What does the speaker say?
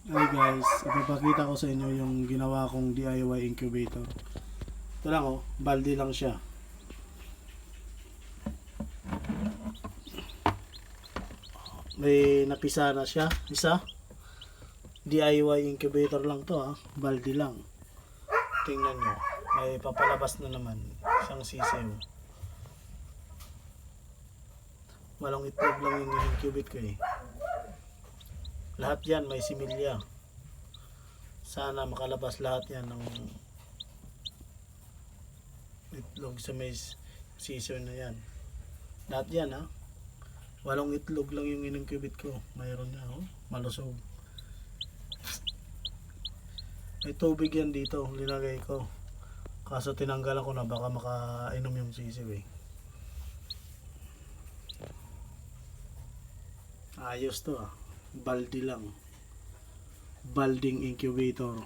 Hi guys, ipapakita ko sa inyo yung ginawa kong DIY incubator. Ito lang oh, balde lang siya. May napisa na siya, isa. DIY incubator lang to ha, balde lang. Tingnan nyo, may papalabas na naman, isang sisiw. Walang itlog lang yung incubate ko eh. Lahat yan may similya. Sana makalabas lahat yan ng itlog sa may sisiw na yan. Lahat yan ha. Walong itlog lang yung in-incubate ko. Mayroon na oh, malusog. May tubig yan dito, linagay ko. Kaso tinanggalan ko na, baka makainom yung sisiw eh. Ayos to ah. Baldi lang. Balding incubator.